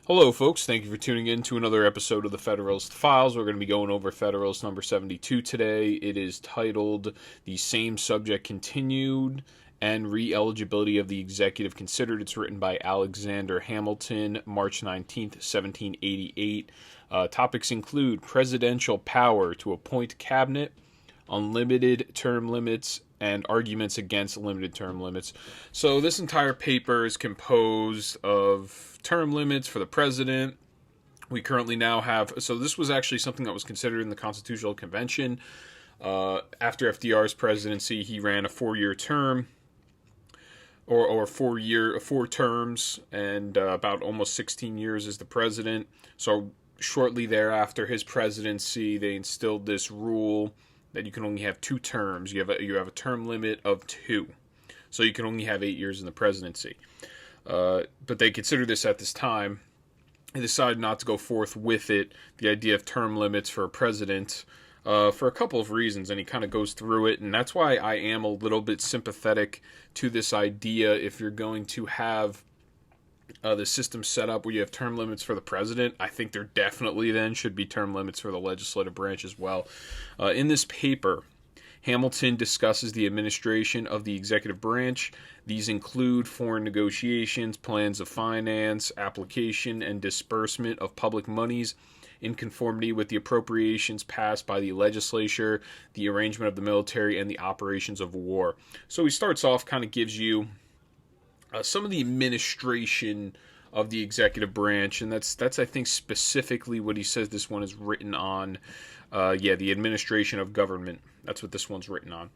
Hello, folks. Thank you for tuning in to another episode of the Federalist Files. We're going to be going over Federalist number 72 today. It is titled The Same Subject Continued and Re-Eligibility of the Executive Considered. It's written by Alexander Hamilton, March 19th, 1788. Topics include presidential power to appoint cabinet, unlimited term limits, and arguments against limited term limits. So this entire paper is composed of term limits for the president. We currently now have, so this was actually something that was considered in the Constitutional Convention. After FDR's presidency, he ran a 4-year term, or 4 terms, and about almost 16 years as the president. So shortly thereafter his presidency, they instilled this rule that you can only have 2 terms. You have a term limit of 2, so you can only have 8 years in the presidency. But they considered this at this time. They decided not to go forth with it, the idea of term limits for a president, for a couple of reasons, and he kind of goes through it, and that's why I am a little bit sympathetic to this idea. If you're going to have the system set up where you have term limits for the president, I think there definitely then should be term limits for the legislative branch as well. In this paper, Hamilton discusses the administration of the executive branch. These include foreign negotiations, plans of finance, application and disbursement of public monies in conformity with the appropriations passed by the legislature, the arrangement of the military, and the operations of war. So he starts off, kind of gives you some of the administration of the executive branch, and that's I think specifically what he says this one is written on. The administration of government. That's what this one's written on.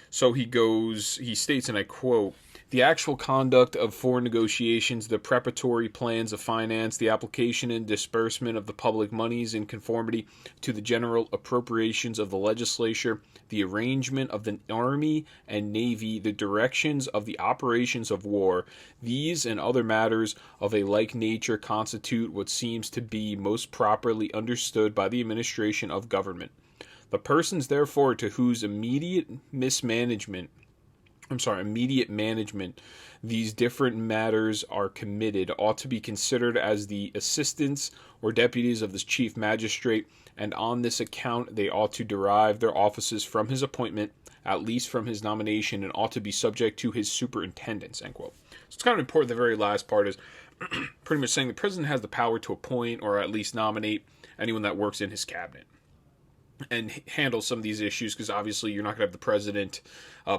So he states, and I quote, "The actual conduct of foreign negotiations, the preparatory plans of finance, the application and disbursement of the public monies in conformity to the general appropriations of the legislature, the arrangement of the army and navy, the directions of the operations of war, these and other matters of a like nature constitute what seems to be most properly understood by the administration of government. The persons, therefore, to whose immediate management these different matters are committed ought to be considered as the assistants or deputies of the chief magistrate, and on this account they ought to derive their offices from his appointment, at least from his nomination, and ought to be subject to his superintendence." End quote. So it's kind of important. The very last part is pretty much saying the president has the power to appoint or at least nominate anyone that works in his cabinet and handle some of these issues, because obviously you're not going to have the president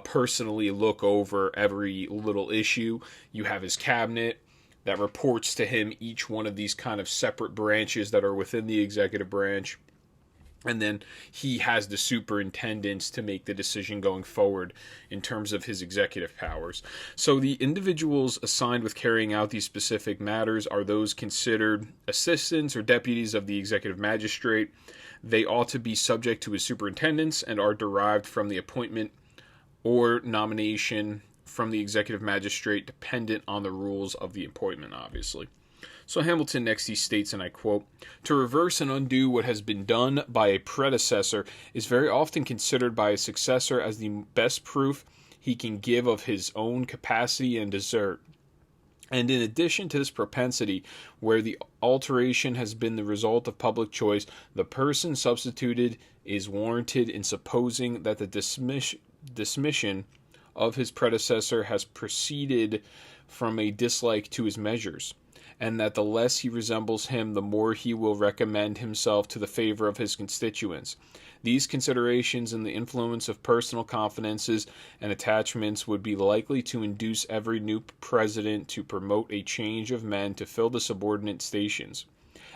personally look over every little issue. You have his cabinet that reports to him each one of these kind of separate branches that are within the executive branch, and then he has the superintendents to make the decision going forward in terms of his executive powers. So the individuals assigned with carrying out these specific matters are those considered assistants or deputies of the executive magistrate. They ought to be subject to his superintendence and are derived from the appointment or nomination from the executive magistrate, dependent on the rules of the appointment, obviously. So Hamilton next, he states, and I quote, "To reverse and undo what has been done by a predecessor is very often considered by a successor as the best proof he can give of his own capacity and desert. And in addition to this propensity, where the alteration has been the result of public choice, the person substituted is warranted in supposing that the dismission of his predecessor has proceeded from a dislike to his measures, and that the less he resembles him, the more he will recommend himself to the favor of his constituents. These considerations and the influence of personal confidences and attachments would be likely to induce every new president to promote a change of men to fill the subordinate stations,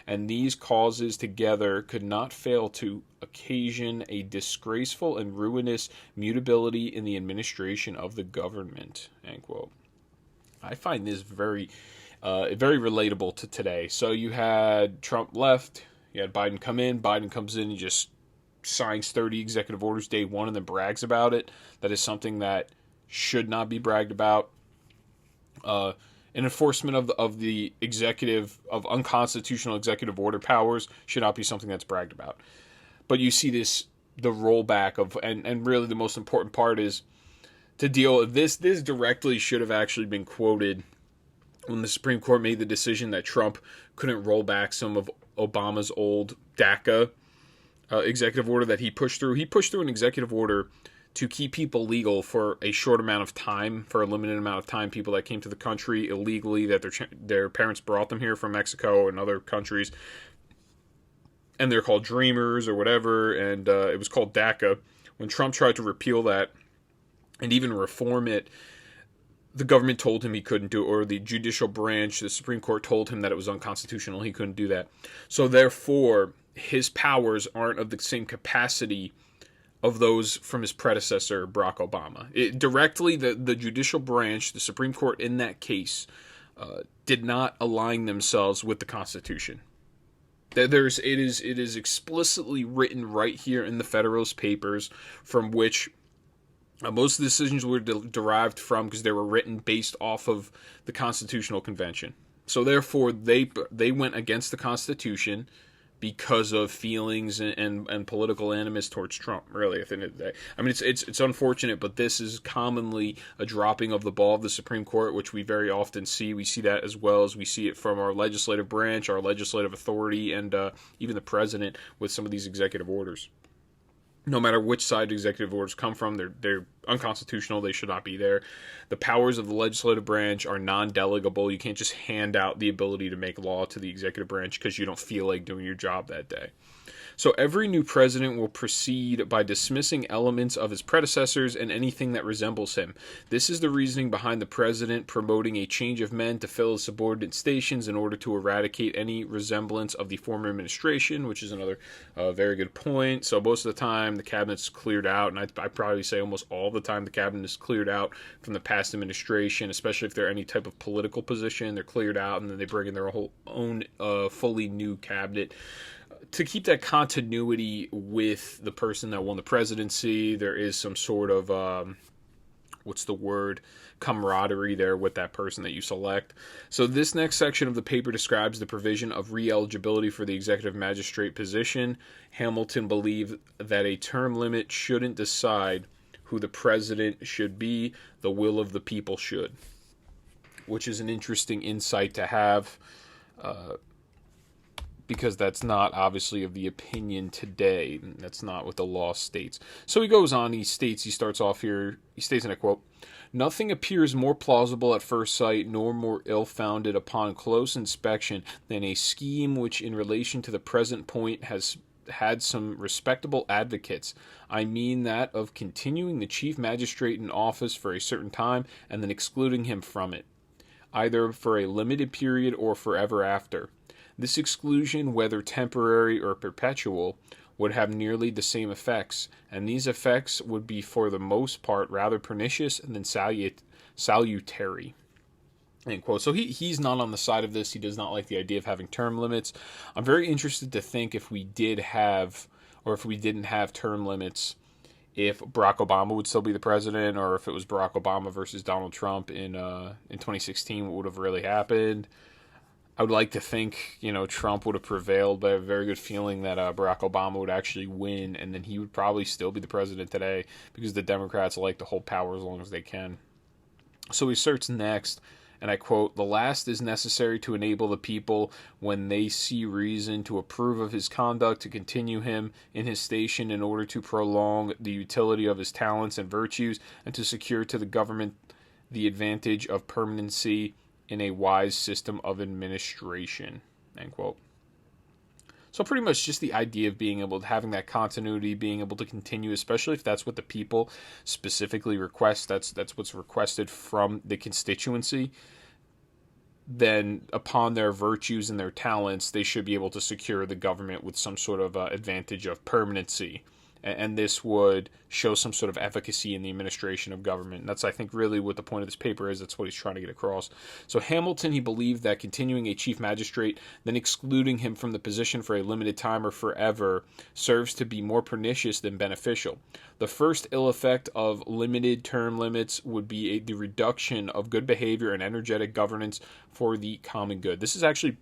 and these causes together could not fail to occasion a disgraceful and ruinous mutability in the administration of the government." End quote. I find this very relatable to today. So you had Trump left, you had Biden come in, Biden comes in and just signs 30 executive orders day one and then brags about it. That is something that should not be bragged about. An enforcement of the executive, of unconstitutional executive order powers should not be something that's bragged about. But you see the rollback of, and really the most important part is to deal with this directly should have actually been quoted when the Supreme Court made the decision that Trump couldn't roll back some of Obama's old DACA executive order that he pushed through. He pushed through an executive order to keep people legal for a short amount of time, for a limited amount of time, people that came to the country illegally, that their parents brought them here from Mexico and other countries, and they're called Dreamers or whatever, and it was called DACA. When Trump tried to repeal that and even reform it, the government told him he couldn't do it, or the judicial branch, the Supreme Court told him that it was unconstitutional, he couldn't do that. So therefore, his powers aren't of the same capacity of those from his predecessor, Barack Obama. Directly, the judicial branch, the Supreme Court in that case, did not align themselves with the Constitution. It is explicitly written right here in the Federalist Papers, from which most of the decisions were derived from, because they were written based off of the Constitutional Convention. So therefore, they went against the Constitution because of feelings and political animus towards Trump, really, at the end of the day. I mean, it's unfortunate, but this is commonly a dropping of the ball of the Supreme Court, which we very often see. We see that as well as we see it from our legislative branch, our legislative authority, and even the president with some of these executive orders. No matter which side executive orders come from, they're unconstitutional. They should not be there. The powers of the legislative branch are non-delegable. You can't just hand out the ability to make law to the executive branch because you don't feel like doing your job that day. So every new president will proceed by dismissing elements of his predecessors and anything that resembles him. This is the reasoning behind the president promoting a change of men to fill his subordinate stations in order to eradicate any resemblance of the former administration, which is another very good point. So most of the time the cabinet's cleared out, and I probably say almost all the time the cabinet is cleared out from the past administration, especially if they're any type of political position. They're cleared out, and then they bring in their whole own fully new cabinet. To keep that continuity with the person that won the presidency, there is some sort of, camaraderie there with that person that you select. So this next section of the paper describes the provision of re-eligibility for the executive magistrate position. Hamilton believed that a term limit shouldn't decide who the president should be, the will of the people should, which is an interesting insight to have, because that's not obviously of the opinion today. That's not what the law states. So he goes on, he starts off here, he states in a quote, "Nothing appears more plausible at first sight, nor more ill-founded upon close inspection, than a scheme which in relation to the present point has had some respectable advocates. I mean that of continuing the chief magistrate in office for a certain time, and then excluding him from it, either for a limited period or forever after. This exclusion, whether temporary or perpetual, would have nearly the same effects, and these effects would be for the most part rather pernicious than salutary." End quote. So he's not on the side of this. He does not like the idea of having term limits. I'm very interested to think if we did have, or if we didn't have term limits, if Barack Obama would still be the president, or if it was Barack Obama versus Donald Trump in 2016, what would have really happened. I would like to think, Trump would have prevailed, but I have a very good feeling that Barack Obama would actually win, and then he would probably still be the president today, because the Democrats like to hold power as long as they can. So he asserts next, and I quote, "The last is necessary to enable the people, when they see reason to approve of his conduct, to continue him in his station in order to prolong the utility of his talents and virtues, and to secure to the government the advantage of permanency in a wise system of administration." End quote. So pretty much just the idea of being able to, having that continuity, being able to continue, especially if that's what the people specifically request, that's what's requested from the constituency, then upon their virtues and their talents, they should be able to secure the government with some sort of advantage of permanency. And this would show some sort of efficacy in the administration of government. And that's, I think, really what the point of this paper is. That's what he's trying to get across. So Hamilton, he believed that continuing a chief magistrate, then excluding him from the position for a limited time or forever, serves to be more pernicious than beneficial. The first ill effect of limited term limits would be the reduction of good behavior and energetic governance for the common good. This is actually,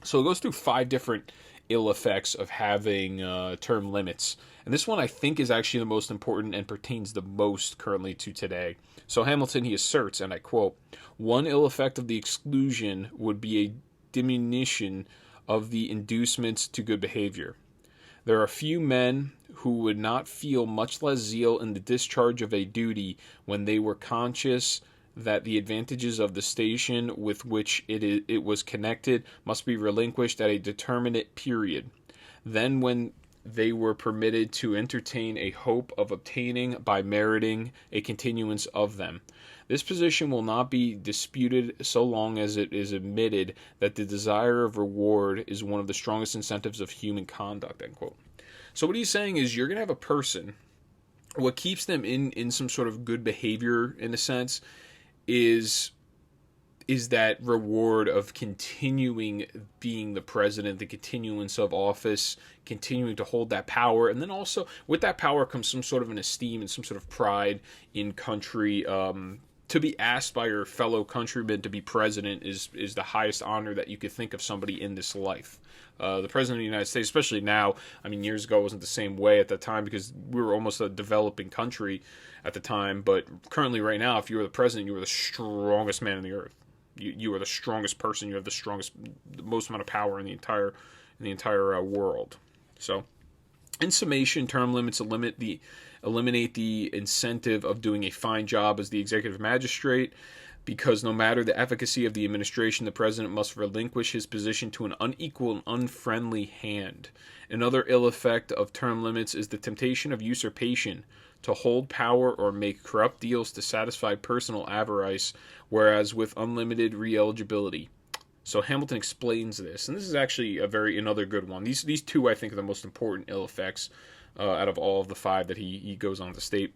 so it goes through 5 different ill effects of having term limits. And this one I think is actually the most important and pertains the most currently to today. So Hamilton, he asserts, and I quote, "One ill effect of the exclusion would be a diminution of the inducements to good behavior. There are few men who would not feel much less zeal in the discharge of a duty when they were conscious that the advantages of the station with which it was connected must be relinquished at a determinate period, than when they were permitted to entertain a hope of obtaining by meriting a continuance of them. This position will not be disputed so long as it is admitted that the desire of reward is one of the strongest incentives of human conduct." End quote. So what he's saying is you're going to have a person, what keeps them in some sort of good behavior, in a sense, is that reward of continuing being the president, the continuance of office, continuing to hold that power. And then also with that power comes some sort of an esteem and some sort of pride in country. To be asked by your fellow countrymen to be president is the highest honor that you could think of somebody in this life. The president of the United States, especially now, I mean, years ago it wasn't the same way at that time because we were almost a developing country at the time. But currently right now, if you were the president, you were the strongest man on the earth. You are the strongest person. You have the most amount of power in the entire world. So, in summation, term limits eliminate the incentive of doing a fine job as the executive magistrate, because no matter the efficacy of the administration, the president must relinquish his position to an unequal and unfriendly hand. Another ill effect of term limits is the temptation of usurpation, to hold power or make corrupt deals to satisfy personal avarice, whereas with unlimited re-eligibility. So Hamilton explains this, and this is actually another good one. These two, I think, are the most important ill effects out of all of the five that he goes on to state.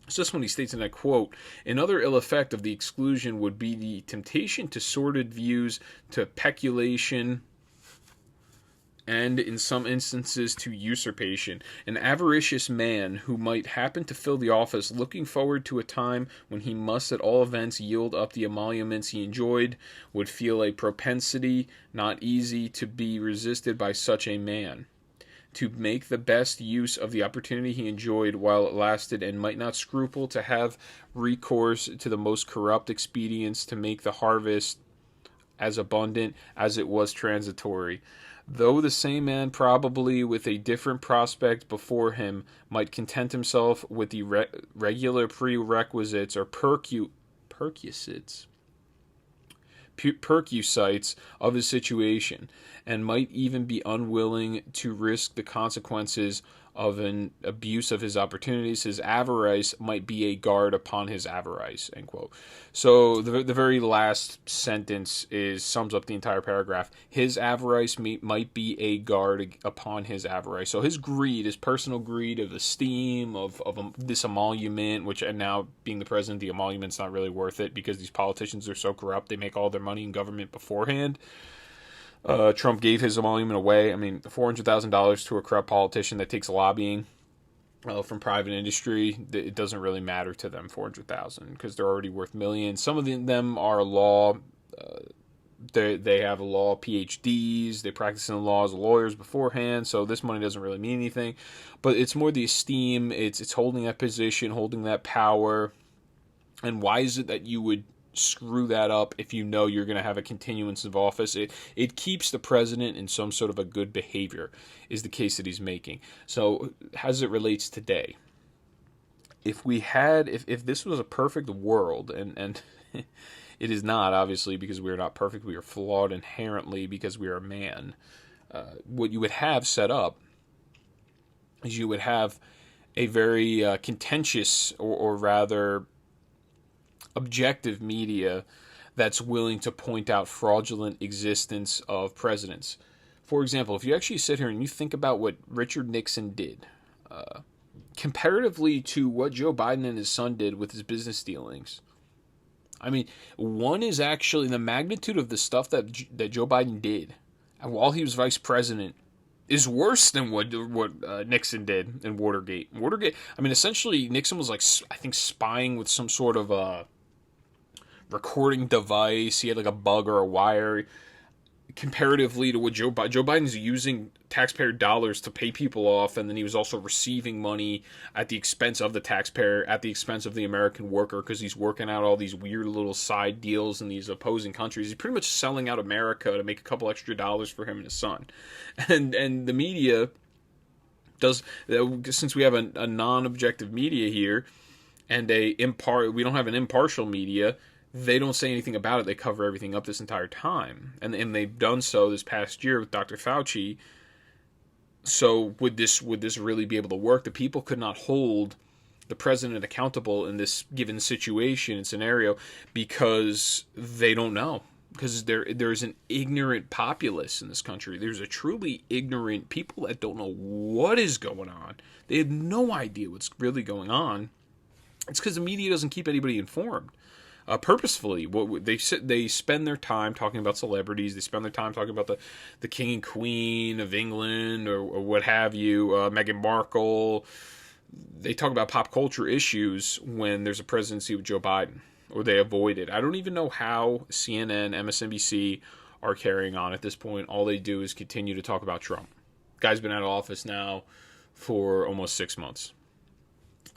So this one he states, and I quote, "Another ill effect of the exclusion would be the temptation to sordid views, to peculation, and in some instances to usurpation. An avaricious man who might happen to fill the office, looking forward to a time when he must at all events yield up the emoluments he enjoyed, would feel a propensity not easy to be resisted by such a man, to make the best use of the opportunity he enjoyed while it lasted, and might not scruple to have recourse to the most corrupt expedients to make the harvest as abundant as it was transitory. Though the same man, probably with a different prospect before him, might content himself with the regular prerequisites or perquisites of his situation, and might even be unwilling to risk the consequences of an abuse of his opportunities, his avarice might be a guard upon his avarice." End quote. So the very last sentence sums up the entire paragraph. His avarice might be a guard upon his avarice. So his greed, his personal greed of esteem, of this emolument, which, and now being the president, the emolument's not really worth it because these politicians are so corrupt. They make all their money in government beforehand. Trump gave his emolument away. I mean, $400,000 to a corrupt politician that takes lobbying from private industry, it doesn't really matter to them, $400,000, because they're already worth millions. Some of them are law. They have law PhDs. They practice in the law as lawyers beforehand, so this money doesn't really mean anything. But it's more the esteem. It's holding that position, holding that power. And why is it that you would screw that up if you know you're going to have a continuance of office? It keeps the president in some sort of a good behavior, is the case that he's making. So as it relates today, if this was a perfect world, and it is not, obviously, because we are not perfect, we are flawed inherently because we are a man, what you would have set up is you would have a very contentious, or rather objective media that's willing to point out fraudulent existence of presidents. For example, if you actually sit here and you think about what Richard Nixon did, comparatively to what Joe Biden and his son did with his business dealings, I mean, one is actually the magnitude of the stuff that Joe Biden did while he was vice president is worse than what Nixon did in Watergate. I mean, essentially, Nixon was I think spying with some sort of recording device. He had a bug or a wire. comparatively to what Joe Biden's using taxpayer dollars to pay people off, and then he was also receiving money at the expense of the taxpayer, at the expense of the American worker, because he's working out all these weird little side deals in these opposing countries. He's pretty much selling out America to make a couple extra dollars for him and his son. And the media does, since we have a non-objective media here, and we don't have an impartial media, they don't say anything about it. They cover everything up this entire time. And they've done so this past year with Dr. Fauci. So would this really be able to work? The people could not hold the president accountable in this given situation and scenario because they don't know. Because there's an ignorant populace in this country. There's a truly ignorant people that don't know what is going on. They have no idea what's really going on. It's because the media doesn't keep anybody informed. Purposefully, they spend their time talking about celebrities. They spend their time talking about the king and queen of England or what have you, Meghan Markle. They talk about pop culture issues when there's a presidency with Joe Biden, or they avoid it. I don't even know how CNN, MSNBC are carrying on at this point. All they do is continue to talk about Trump. Guy's been out of office now for almost 6 months.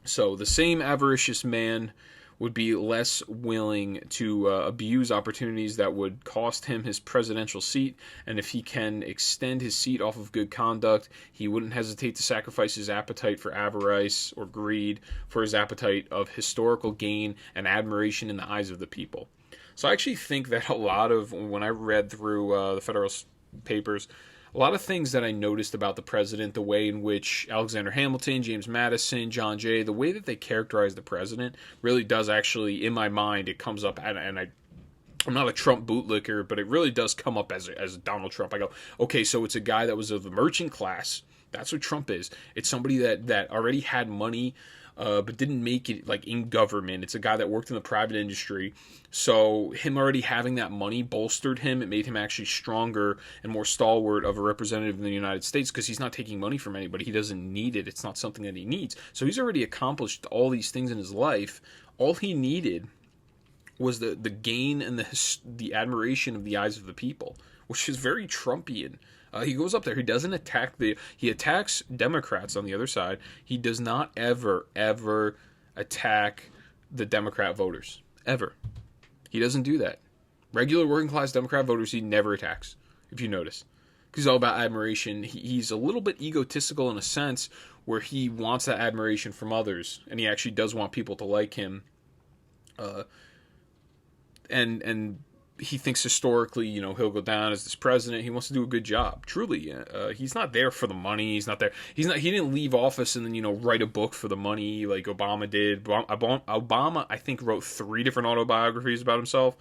So the same avaricious man would be less willing to abuse opportunities that would cost him his presidential seat, and if he can extend his seat off of good conduct, he wouldn't hesitate to sacrifice his appetite for avarice or greed for his appetite of historical gain and admiration in the eyes of the people. So I actually think that a lot of, when I read through the Federalist Papers, a lot of things that I noticed about the president, the way in which Alexander Hamilton, James Madison, John Jay, the way that they characterize the president really does actually, in my mind, it comes up, and I'm not a Trump bootlicker, but it really does come up as Donald Trump. I go, okay, so it's a guy that was of the merchant class. That's what Trump is. It's somebody that already had money, but didn't make it like in government. It's a guy that worked in the private industry. So him already having that money bolstered him. It made him actually stronger and more stalwart of a representative in the United States because he's not taking money from anybody. He doesn't need it. It's not something that he needs. So he's already accomplished all these things in his life. All he needed was the gain and the admiration of the eyes of the people, which is very Trumpian. He goes up there. He doesn't attack he attacks Democrats on the other side. He does not ever attack the Democrat voters. Ever. He doesn't do that. Regular working class Democrat voters he never attacks, if you notice. Because it's all about admiration. He's a little bit egotistical in a sense where he wants that admiration from others. And he actually does want people to like him. And he thinks historically, he'll go down as this president. He wants to do a good job. Truly, he's not there for the money. He's not there. He didn't leave office and then write a book for the money like Obama did. Obama, I think, wrote 3 different autobiographies about himself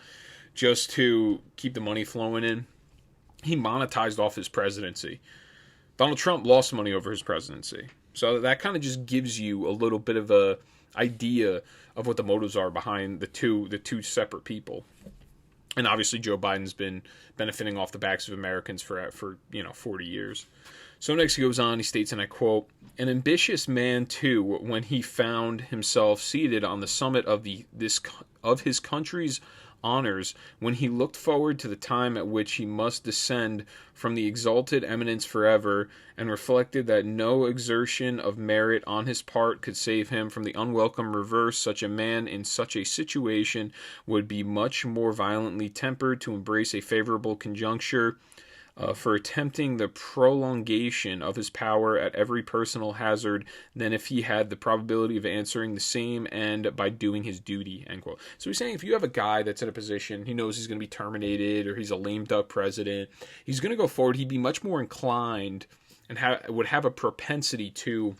just to keep the money flowing in. He monetized off his presidency. Donald Trump lost money over his presidency. So that kind of just gives you a little bit of a idea of what the motives are behind the two separate people. And obviously Joe Biden's been benefiting off the backs of Americans for 40 years. So next he goes on, he states, and I quote, "An ambitious man too, when he found himself seated on the summit of his country's honors, when he looked forward to the time at which he must descend from the exalted eminence forever, and reflected that no exertion of merit on his part could save him from the unwelcome reverse, such a man in such a situation would be much more violently tempered to embrace a favorable conjuncture for attempting the prolongation of his power at every personal hazard than if he had the probability of answering the same end by doing his duty," end quote. So he's saying if you have a guy that's in a position, he knows he's going to be terminated or he's a lame duck president, he's going to go forward, he'd be much more inclined and would have a propensity to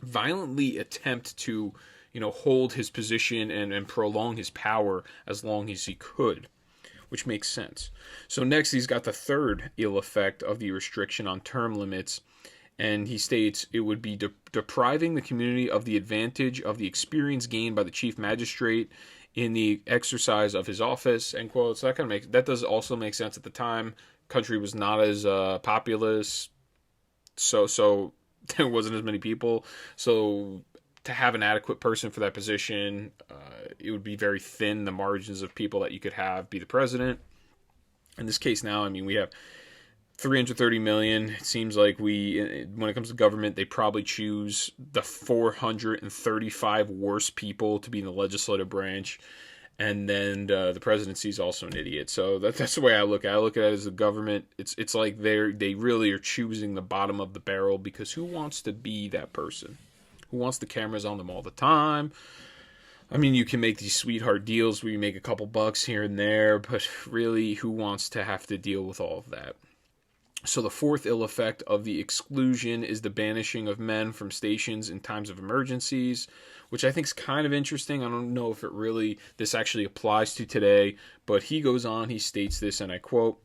violently attempt to hold his position and prolong his power as long as he could. Which makes sense. So next, he's got the third ill effect of the restriction on term limits, and he states it would be depriving the community of the advantage of the experience gained by the chief magistrate in the exercise of his office, end quote. So that does also make sense at the time. Country was not as populous, so there wasn't as many people. So to have an adequate person for that position, it would be very thin, the margins of people that you could have be the president. In this case now, I mean, we have 330 million. It seems like when it comes to government, they probably choose the 435 worst people to be in the legislative branch. And then the presidency is also an idiot. So that's the way I look at it. I look at it as the government. It's like they really are choosing the bottom of the barrel, because who wants to be that person? Who wants the cameras on them all the time? I mean, you can make these sweetheart deals where you make a couple bucks here and there, but really, who wants to have to deal with all of that? So the fourth ill effect of the exclusion is the banishing of men from stations in times of emergencies, which I think is kind of interesting. I don't know if this actually applies to today, but he goes on, he states this, and I quote,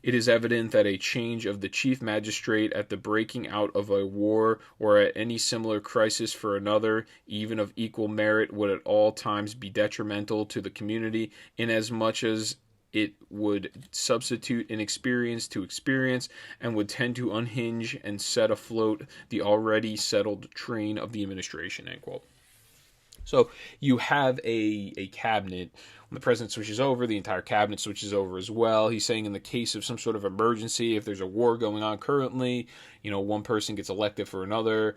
"It is evident that a change of the chief magistrate at the breaking out of a war or at any similar crisis for another, even of equal merit, would at all times be detrimental to the community, inasmuch as it would substitute inexperience to experience, and would tend to unhinge and set afloat the already settled train of the administration." End quote. So you have a cabinet. When the president switches over, the entire cabinet switches over as well. He's saying in the case of some sort of emergency, if there's a war going on currently, one person gets elected for another,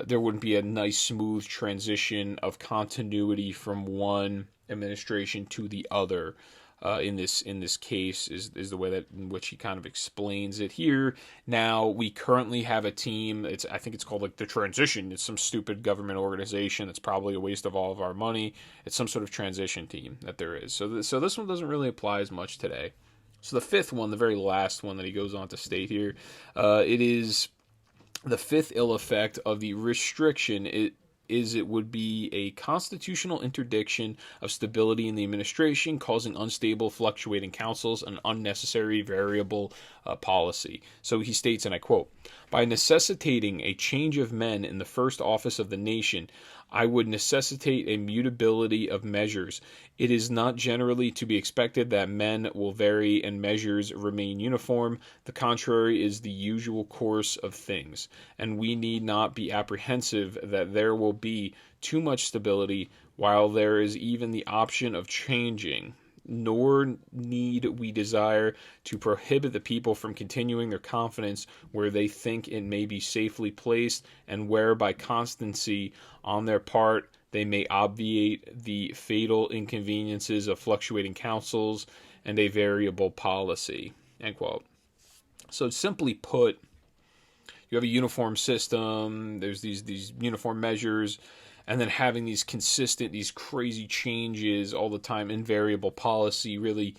there wouldn't be a nice, smooth transition of continuity from one administration to the other. In this case is the way that in which he kind of explains it here. Now we currently have a team. I think it's called like the Transition. It's some stupid government organization that's probably a waste of all of our money. It's some sort of transition team that there is. So this one doesn't really apply as much today. So the fifth one, the very last one that he goes on to state here, it is the fifth ill effect of the restriction. It would be a constitutional interdiction of stability in the administration, causing unstable, fluctuating councils and unnecessary variable policy. So he states, and I quote, "By necessitating a change of men in the first office of the nation, I would necessitate a mutability of measures. It is not generally to be expected that men will vary and measures remain uniform. The contrary is the usual course of things, and we need not be apprehensive that there will be too much stability while there is even the option of changing. Nor need we desire to prohibit the people from continuing their confidence where they think it may be safely placed, and where by constancy on their part they may obviate the fatal inconveniences of fluctuating councils and a variable policy." End quote. So simply put, you have a uniform system, there's these uniform measures, and then having these consistent, these crazy changes all the time in variable policy really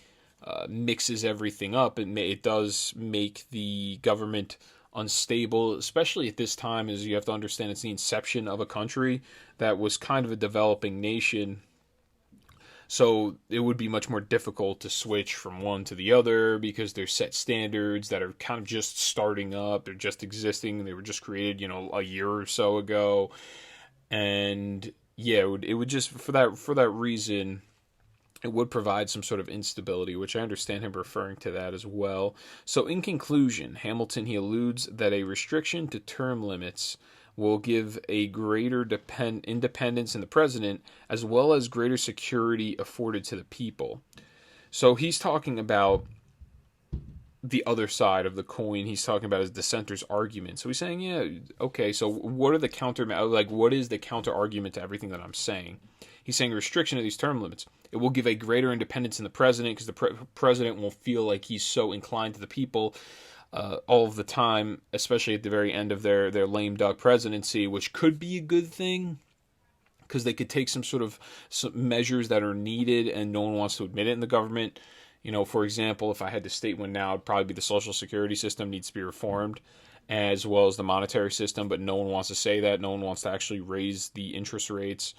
mixes everything up. It does make the government unstable, especially at this time, as you have to understand it's the inception of a country that was kind of a developing nation. So it would be much more difficult to switch from one to the other, because there's set standards that are kind of just starting up, they're just existing, they were just created, a year or so ago. And yeah, it would just, for that reason, it would provide some sort of instability, which I understand him referring to that as well. So in conclusion, Hamilton, he alludes that a restriction to term limits will give a greater independence in the president, as well as greater security afforded to the people. So he's talking about the other side of the coin. He's talking about his dissenter's argument. So he's saying, yeah, okay, so what is the counter argument to everything that I'm saying? He's saying restriction of these term limits, it will give a greater independence in the president, because the president won't feel like he's so inclined to the people all of the time, especially at the very end of their lame duck presidency, which could be a good thing, because they could take some measures that are needed and no one wants to admit it in the government. For example, if I had to state one now, it'd probably be the Social Security system needs to be reformed, as well as the monetary system, but no one wants to say that. No one wants to actually raise the interest rates.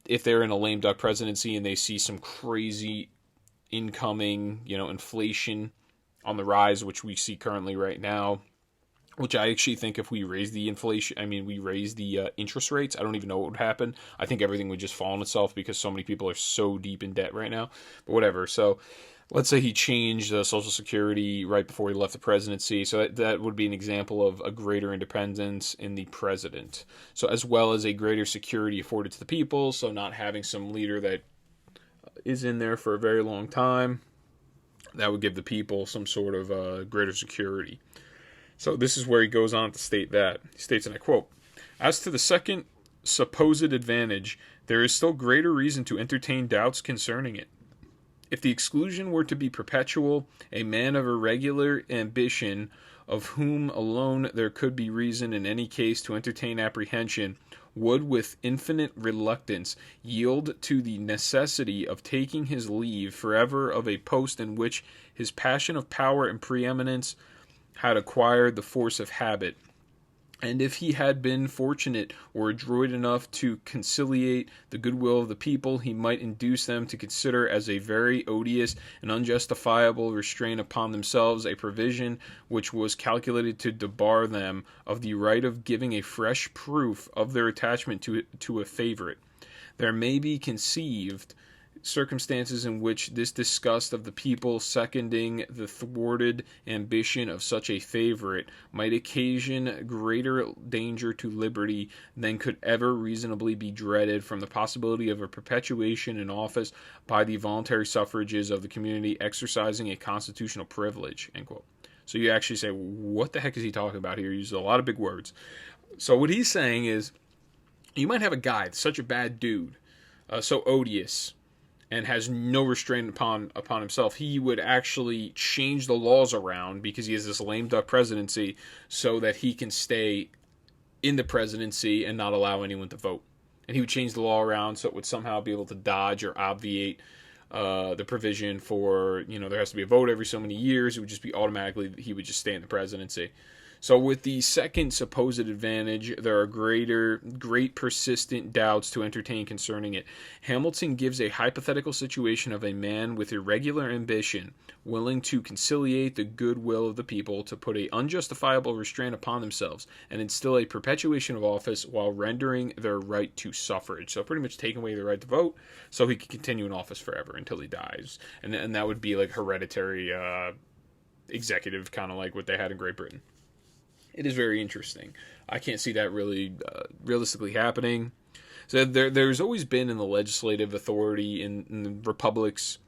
If they're in a lame duck presidency and they see some crazy incoming, inflation on the rise, which we see currently right now, which I actually think if we raise the interest rates, I don't even know what would happen. I think everything would just fall on itself, because so many people are so deep in debt right now. But whatever. So let's say he changed Social Security right before he left the presidency. So that would be an example of a greater independence in the president. So as well as a greater security afforded to the people. So not having some leader that is in there for a very long time. That would give the people some sort of greater security. So this is where he goes on to state that. He states, and I quote, "As to the second supposed advantage, there is still greater reason to entertain doubts concerning it. If the exclusion were to be perpetual, a man of irregular ambition, of whom alone there could be reason in any case to entertain apprehension, would with infinite reluctance yield to the necessity of taking his leave forever of a post in which his passion of power and preeminence had acquired the force of habit. And if he had been fortunate or adroit enough to conciliate the goodwill of the people, he might induce them to consider as a very odious and unjustifiable restraint upon themselves a provision which was calculated to debar them of the right of giving a fresh proof of their attachment to a favorite. There may be conceived circumstances in which this disgust of the people seconding the thwarted ambition of such a favorite might occasion greater danger to liberty than could ever reasonably be dreaded from the possibility of a perpetuation in office by the voluntary suffrages of the community exercising a constitutional privilege." End quote. So you actually say, what the heck is he talking about here? He uses a lot of big words. So what he's saying is, you might have a guy that's such a bad dude, so odious, and has no restraint upon himself. He would actually change the laws around because he has this lame duck presidency so that he can stay in the presidency and not allow anyone to vote. And he would change the law around so it would somehow be able to dodge or obviate the provision for, there has to be a vote every so many years. It would just be automatically, he would just stay in the presidency. So with the second supposed advantage, there are great persistent doubts to entertain concerning it. Hamilton gives a hypothetical situation of a man with irregular ambition, willing to conciliate the goodwill of the people, to put an unjustifiable restraint upon themselves, and instill a perpetuation of office while rendering their right to suffrage. So pretty much taking away the right to vote, so he could continue in office forever until he dies. And that would be like hereditary executive, kind of like what they had in Great Britain. It is very interesting. I can't see that really realistically happening. So there's always been in the legislative authority in the republics,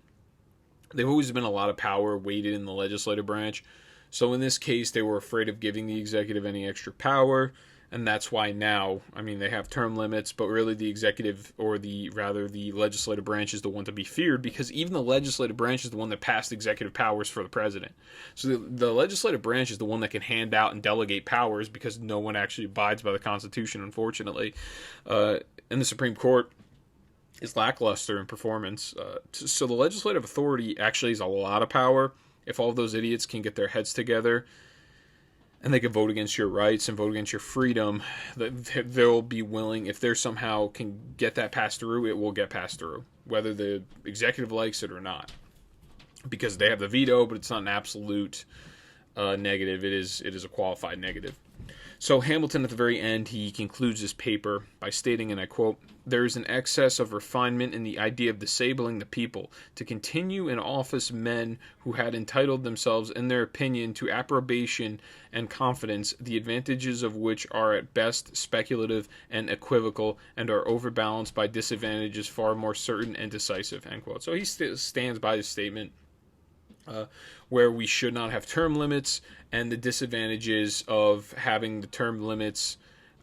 there's always been a lot of power weighted in the legislative branch. So in this case, they were afraid of giving the executive any extra power, and that's why now, they have term limits, but really the executive, or the legislative branch is the one to be feared, because even the legislative branch is the one that passed executive powers for the president. So the legislative branch is the one that can hand out and delegate powers, because no one actually abides by the Constitution, unfortunately. And the Supreme Court is lackluster in performance. So the legislative authority actually has a lot of power. If all of those idiots can get their heads together and they can vote against your rights and vote against your freedom, they'll be willing, if they somehow can get that passed through, it will get passed through, whether the executive likes it or not. Because they have the veto, but it's not an absolute negative. It is a qualified negative. So Hamilton, at the very end, he concludes his paper by stating, and I quote, "There is an excess of refinement in the idea of disabling the people to continue in office men who had entitled themselves, in their opinion, to approbation and confidence, the advantages of which are at best speculative and equivocal, and are overbalanced by disadvantages far more certain and decisive." End quote. So he stands by his statement where we should not have term limits, and the disadvantages of having the term limits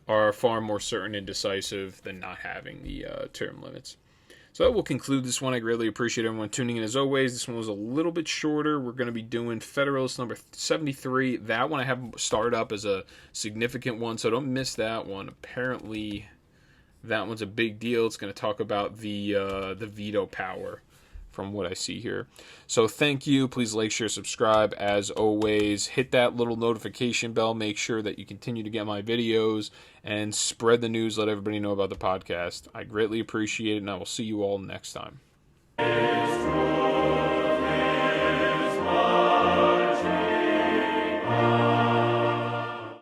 are far more certain and decisive than not having the term limits. So that will conclude this one. I greatly appreciate everyone tuning in as always. This one was a little bit shorter. We're going to be doing Federalist number 73. That one I have started up as a significant one, so don't miss that one. Apparently, that one's a big deal. It's going to talk about the veto power, from what I see here. So thank you. Please like, share, subscribe. As always, hit that little notification bell. Make sure that you continue to get my videos, and spread the news. Let everybody know about the podcast. I greatly appreciate it, and I will see you all next time.